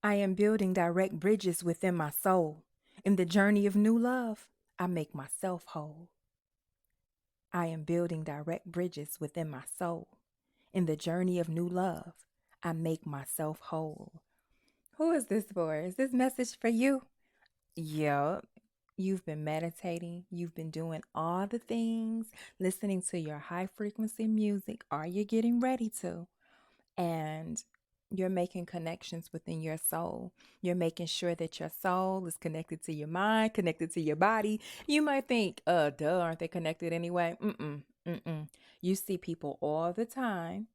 I am building direct bridges within my soul. In the journey of new love, I make myself whole. I am building direct bridges within my soul. In the journey of new love, I make myself whole. Who is this for? Is this message for you? Yeah, you've been meditating, you've been doing all the things, listening to your high frequency music, or you're getting ready to. And you're making connections within your soul. You're making sure that your soul is connected to your mind, connected to your body. You might think, duh, aren't they connected anyway? Mm-mm. You see people all the time.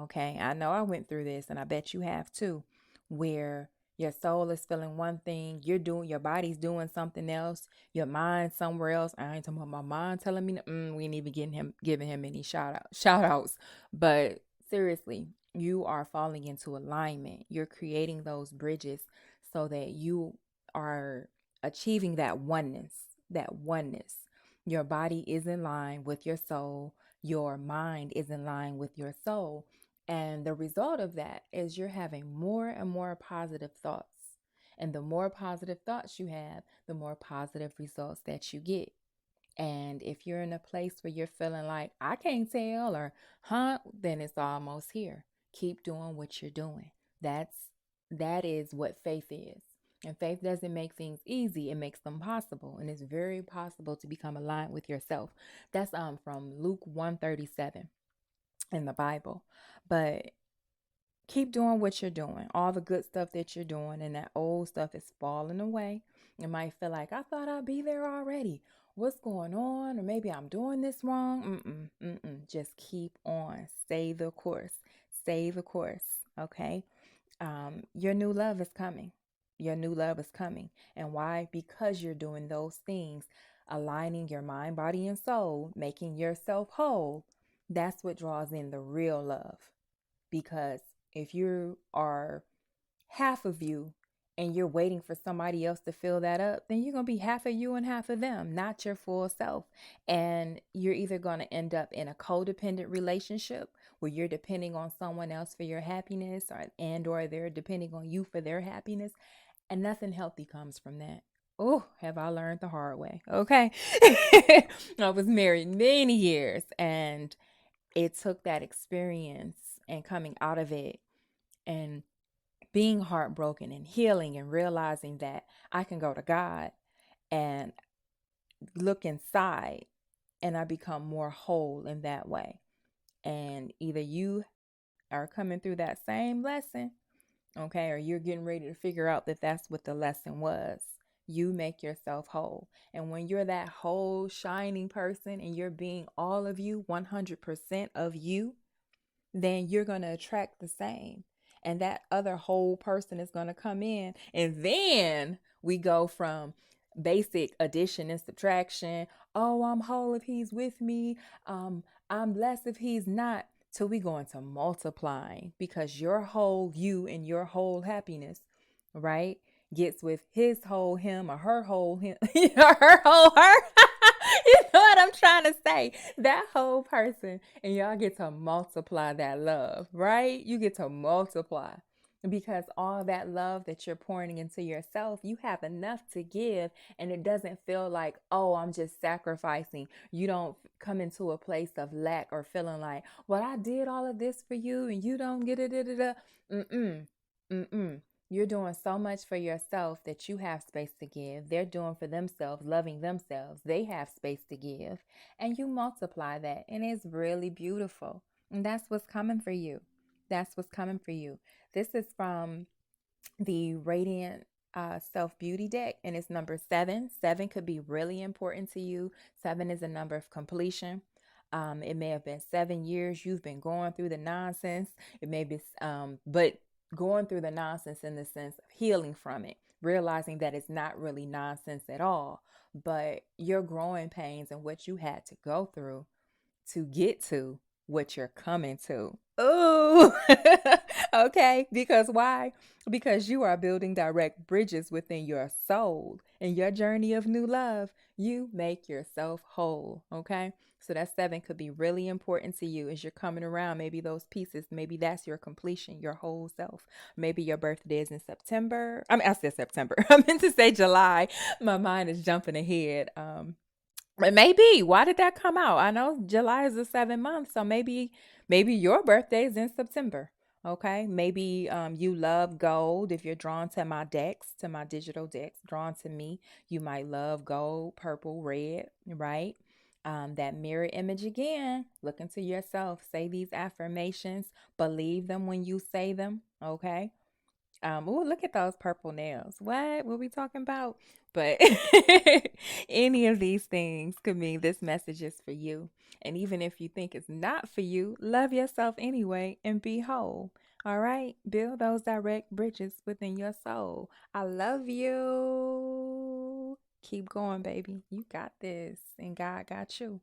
Okay, I know I went through this and I bet you have too, where your soul is feeling one thing, your body's doing something else, your mind somewhere else. I ain't talking about my mind telling me, we ain't even giving him any shout outs. But seriously, you are falling into alignment. You're creating those bridges so that you are achieving that oneness, that oneness. Your body is in line with your soul. Your mind is in line with your soul, and the result of that is you're having more and more positive thoughts. And the more positive thoughts you have, the more positive results that you get. And if you're in a place where you're feeling like, I can't tell, or, then it's almost here. Keep doing what you're doing. That is what faith is. And faith doesn't make things easy, it makes them possible. And it's very possible to become aligned with yourself. That's from Luke 137 in the Bible. But keep doing what you're doing, all the good stuff that you're doing, and that old stuff is falling away. You might feel like, I thought I'd be there already. What's going on? Or maybe I'm doing this wrong. Just keep on. Stay the course. Stay the course. Okay. Your new love is coming. Your new love is coming. And why? Because you're doing those things, aligning your mind, body, and soul, making yourself whole. That's what draws in the real love. Because if you are half of you and you're waiting for somebody else to fill that up, then you're going to be half of you and half of them, not your full self. And you're either going to end up in a codependent relationship where you're depending on someone else for your happiness, or they're depending on you for their happiness, and nothing healthy comes from that. Oh, have I learned the hard way? Okay. I was married many years, and it took that experience and coming out of it and being heartbroken and healing and realizing that I can go to God and look inside, and I become more whole in that way. And either you are coming through that same lesson, okay, or you're getting ready to figure out that that's what the lesson was. You make yourself whole. And when you're that whole shining person and you're being all of you, 100% of you, then you're going to attract the same. And that other whole person is going to come in. And then we go from basic addition and subtraction. Oh, I'm whole if he's with me. I'm blessed if he's not. Till we go into multiplying, because your whole you and your whole happiness, right, gets with his whole him or her whole him, her whole her. You know what I'm trying to say? That whole person, and y'all get to multiply that love, right? You get to multiply, because all that love that you're pouring into yourself, you have enough to give, and it doesn't feel like, oh, I'm just sacrificing. You don't come into a place of lack or feeling like, well, I did all of this for you and you don't get it. Mm-mm. Mm-mm. You're doing so much for yourself that you have space to give. They're doing for themselves, loving themselves. They have space to give. And you multiply that. And it's really beautiful. And that's what's coming for you. That's what's coming for you. This is from the Radiant Self Beauty deck, and it's number 7. 7 could be really important to you. 7 is a number of completion. It may have been 7 years you've been going through the nonsense. It may be, but going through the nonsense in the sense of healing from it, realizing that it's not really nonsense at all, but your growing pains and what you had to go through to get to what you're coming to. Oh, okay. Because why? Because you are building direct bridges within your soul. In your journey of new love, you make yourself whole. Okay. So that 7 could be really important to you as you're coming around. Maybe those pieces, maybe that's your completion, your whole self. Maybe your birthday is in September. I mean, I said September. I meant to say July. My mind is jumping ahead. But maybe. Why did that come out? I know July is a 7 month, so maybe your birthday is in September. Okay. Maybe you love gold. If you're drawn to my decks, to my digital decks, drawn to me, you might love gold, purple, red, right? That mirror image again. Look into yourself. Say these affirmations. Believe them when you say them. Okay. Oh, look at those purple nails. What we talking about? But any of these things could mean this message is for you. And even if you think it's not for you, love yourself anyway and be whole. All right? Build those direct bridges within your soul. I love you. Keep going, baby. You got this. And God got you.